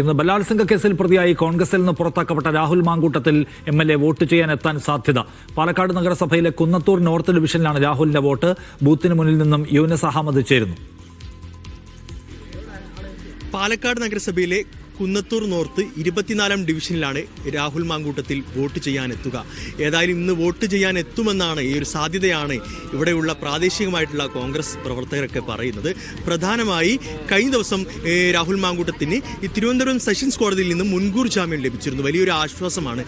ഇന്ന് ബലാത്സംഗ കേസിൽ പ്രതിയായി കോൺഗ്രസിൽ നിന്ന് പുറത്താക്കപ്പെട്ട രാഹുൽ മാങ്കൂട്ടത്തിൽ എംഎൽഎ വോട്ട് ചെയ്യാൻ എത്താൻ സാധ്യത. പാലക്കാട് നഗരസഭയിലെ കുന്നത്തൂർ നോർത്ത് ഡിവിഷനിലാണ് രാഹുലിന്റെ വോട്ട്. ബൂത്തിന് മുന്നിൽ നിന്നും യൂനസ് അഹമ്മദ് ചേരുന്നു. പാലക്കാട് നഗരസഭയിലെ കുന്നത്തൂർ നോർത്ത് 24-ാം ഡിവിഷനിലാണ് രാഹുൽ മാങ്കൂട്ടത്തിൽ വോട്ട് ചെയ്യാനെത്തുക. ഏതായാലും ഇന്ന് വോട്ട് ചെയ്യാൻ എത്തുമെന്നാണ്, ഈ ഒരു സാധ്യതയാണ് ഇവിടെയുള്ള പ്രാദേശികമായിട്ടുള്ള കോൺഗ്രസ് പ്രവർത്തകരൊക്കെ പറയുന്നത്. പ്രധാനമായി കഴിഞ്ഞ ദിവസം രാഹുൽ മാങ്കൂട്ടത്തിന് ഈ തിരുവനന്തപുരം സെഷൻസ് കോടതിയിൽ നിന്ന് മുൻകൂർ ജാമ്യം ലഭിച്ചിരുന്നു. വലിയൊരു ആശ്വാസമാണ്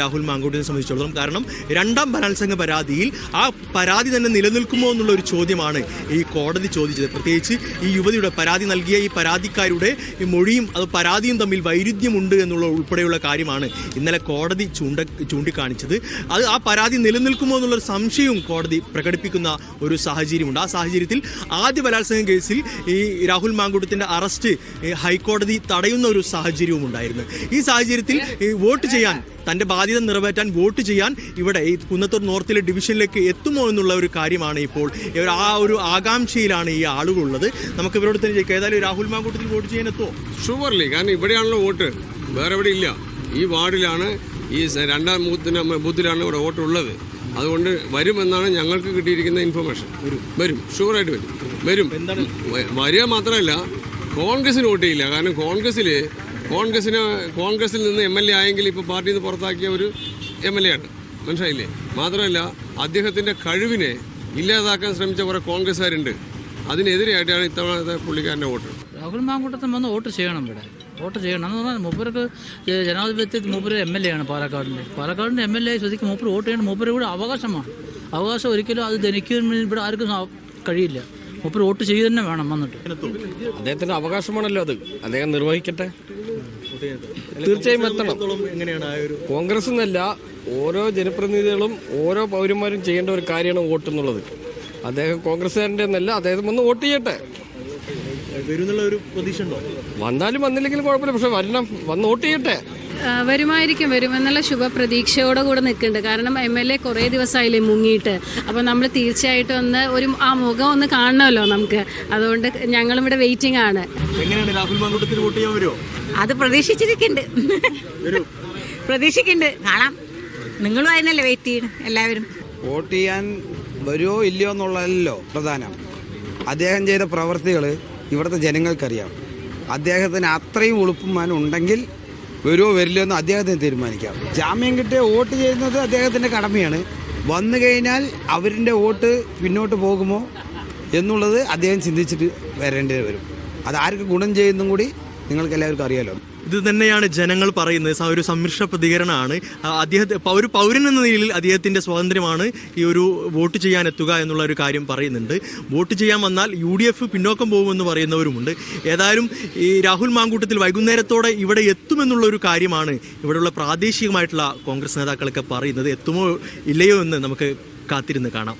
രാഹുൽ മാങ്കൂട്ടത്തിനെ സംബന്ധിച്ചിടത്തോളം. കാരണം രണ്ടാം ബലാത്സംഗ പരാതിയിൽ ആ പരാതി തന്നെ നിലനിൽക്കുമോ എന്നുള്ള ഒരു ചോദ്യമാണ് ഈ കോടതി ചോദിച്ചത്. പ്രത്യേകിച്ച് ഈ യുവതിയുടെ പരാതി നൽകിയ ഈ പരാതിക്കാരുടെ മൊഴിയും അത് പരാതിയും തമ്മിൽ വൈരുദ്ധ്യമുണ്ട് എന്നുള്ള ഉൾപ്പെടെയുള്ള കാര്യമാണ് ഇന്നലെ കോടതി ചൂണ്ടിക്കാണിച്ചത്. അത് ആ പരാതി നിലനിൽക്കുമോ എന്നുള്ളൊരു സംശയവും കോടതി പ്രകടിപ്പിക്കുന്ന ഒരു സാഹചര്യമുണ്ട്. ആ സാഹചര്യത്തിൽ ആദ്യ ബലാത്സംഗ കേസിൽ ഈ രാഹുൽ മാങ്കൂട്ടത്തിന്റെ അറസ്റ്റ് ഹൈക്കോടതി തടയുന്ന ഒരു സാഹചര്യവും ഉണ്ടായിരുന്നു. ഈ സാഹചര്യത്തിൽ വോട്ട് ചെയ്യാൻ, തന്റെ ബാധ്യത നിറവേറ്റാൻ വോട്ട് ചെയ്യാൻ ഇവിടെ ഈ കുന്നത്തൂർ നോർത്തിലെ ഡിവിഷനിലേക്ക് എത്തുമോ എന്നുള്ള ഒരു കാര്യമാണ് ഇപ്പോൾ ആ ഒരു ആകാംക്ഷയിലാണ് ഈ ആളുകളുള്ളത്. നമുക്ക് ഇവരോട് തന്നെ ചോദിക്കാം, ഏതായാലും രാഹുൽ മാങ്കൂട്ടത്തിൽ വോട്ട് ചെയ്യാൻ എത്തുമോ? ഷുവർലി, കാരണം ഇവിടെയാണല്ലോ വോട്ട്, വേറെ എവിടെ ഇല്ല. ഈ വാർഡിലാണ്, ഈ രണ്ടാം ബൂത്തിലാണ് ഇവിടെ വോട്ടുള്ളത്. അതുകൊണ്ട് വരുമെന്നാണ് ഞങ്ങൾക്ക് കിട്ടിയിരിക്കുന്ന ഇൻഫർമേഷൻ. വരും, ഷുവറായിട്ട് വരും. വരിക മാത്രമല്ല, കോൺഗ്രസിന് വോട്ട് ചെയ്യില്ല. കാരണം കോൺഗ്രസിൽ നിന്ന് MLA ആയെങ്കിൽ ഇപ്പോൾ പാർട്ടിയിൽ നിന്ന് പുറത്താക്കിയ ഒരു MLA ആണ്, മനസ്സിലായില്ലേ? മാത്രമല്ല, അദ്ദേഹത്തിൻ്റെ കഴിവിനെ ഇല്ലാതാക്കാൻ ശ്രമിച്ച കുറേ കോൺഗ്രസ്സുകാരുണ്ട്. അതിനെതിരെയായിട്ടാണ് ഇത്തവണത്തെ പുള്ളിക്കാരൻ്റെ വോട്ട്. രാഹുൽ മാങ്കൂട്ടത്തിൽ വന്ന് വോട്ട് ചെയ്യണം. ഇവിടെ വോട്ട് ചെയ്യണം എന്ന് പറഞ്ഞാൽ മൂപ്പർക്ക് ജനാധിപത്യത്തിൽ മൂപ്പര് MLA ആണ്. പാലക്കാടിൻ്റെ MLA ശ്രദ്ധിക്കും, മൂപ്പര് വോട്ട് ചെയ്യണം. മൂപ്പര് ഇവിടെ അവകാശമാണ്. അവകാശം ഒരിക്കലും അത് ധനിക്കാൻ ഇവിടെ ആർക്കും കഴിയില്ല. മൂപ്പര് വോട്ട് ചെയ്യുക തന്നെ വേണം. വന്നിട്ട് അദ്ദേഹത്തിന്റെ അവകാശമാണല്ലോ അത്, അദ്ദേഹം നിർവഹിക്കട്ടെ. തീർച്ചയായും എത്തണം. കോൺഗ്രസ് എന്നല്ല, ഓരോ ജനപ്രതിനിധികളും ഓരോ പൗരന്മാരും ചെയ്യേണ്ട ഒരു കാര്യമാണ് വോട്ട് എന്നുള്ളത്. അദ്ദേഹം കോൺഗ്രസ്സുകാരൻ്റെ എന്നല്ല, അദ്ദേഹം വന്ന് വോട്ട് ചെയ്യട്ടെ. വന്നാലും വന്നില്ലെങ്കിലും കുഴപ്പമില്ല, പക്ഷെ വരണം, വന്ന് വോട്ട് ചെയ്യട്ടെ. വരുമെന്നുള്ള ശുഭപ്രതീക്ഷയോടെ കൂടെ നിൽക്കുന്നുണ്ട്. കാരണം MLA കുറേ ദിവസമായില്ലേ മുങ്ങിയിട്ട്. അപ്പോൾ നമ്മൾ തീർച്ചയായിട്ടും ഒന്ന് ആ മുഖം ഒന്ന് കാണണമല്ലോ നമുക്ക്. അതുകൊണ്ട് ഞങ്ങളും ഇവിടെ വെയിറ്റിംഗ് ആണ്. അത് പ്രതീക്ഷിക്കുന്നുണ്ട്. കാണാം. നിങ്ങളും അതിനല്ലേ വെയിറ്റ് ചെയ്യണം എല്ലാവരും. വോട്ട് ചെയ്യാൻ വരുമോ ഇല്ലയോ എന്നുള്ളതല്ലോ പ്രധാനം. അദ്ദേഹം ചെയ്ത പ്രവർത്തികൾ ഇവിടുത്തെ ജനങ്ങൾക്കറിയാം. അദ്ദേഹത്തിന് അത്രയും ഉളുപ്പുമാനം ഉണ്ടെങ്കിൽ വരുമോ വരില്ലോ എന്ന് അദ്ദേഹത്തിന് തീരുമാനിക്കാം. ജാമ്യം കിട്ടിയ വോട്ട് ചെയ്യുന്നത് അദ്ദേഹത്തിൻ്റെ കടമയാണ്. വന്നു കഴിഞ്ഞാൽ അവരിൻ്റെ വോട്ട് പിന്നോട്ട് പോകുമോ എന്നുള്ളത് അദ്ദേഹം ചിന്തിച്ചിട്ട് വരേണ്ടി വരും. അത് ആർക്ക് ഗുണം ചെയ്യുന്നതും കൂടി നിങ്ങൾക്ക് എല്ലാവർക്കും അറിയാലോ. ഇത് തന്നെയാണ് ജനങ്ങൾ പറയുന്നത്. ഒരു സമ്മിശ്ര പ്രതികരണമാണ്. ഒരു പൗരൻ എന്ന നിലയിൽ അദ്ദേഹത്തിൻ്റെ സ്വാതന്ത്ര്യമാണ് ഈ ഒരു വോട്ട് ചെയ്യാൻ എത്തുക എന്നുള്ള ഒരു കാര്യം പറയുന്നുണ്ട്. വോട്ട് ചെയ്യാൻ വന്നാൽ UDF പിന്നോക്കം പോകുമെന്ന് പറയുന്നവരുമുണ്ട്. ഏതായാലും ഈ രാഹുൽ മാങ്കൂട്ടത്തിൽ വൈകുന്നേരത്തോടെ ഇവിടെ എത്തുമെന്നുള്ള ഒരു കാര്യമാണ് ഇവിടെയുള്ള പ്രാദേശികമായിട്ടുള്ള കോൺഗ്രസ് നേതാക്കളൊക്കെ പറയുന്നത്. എത്തുമോ ഇല്ലയോ എന്ന് നമുക്ക് കാത്തിരുന്ന് കാണാം.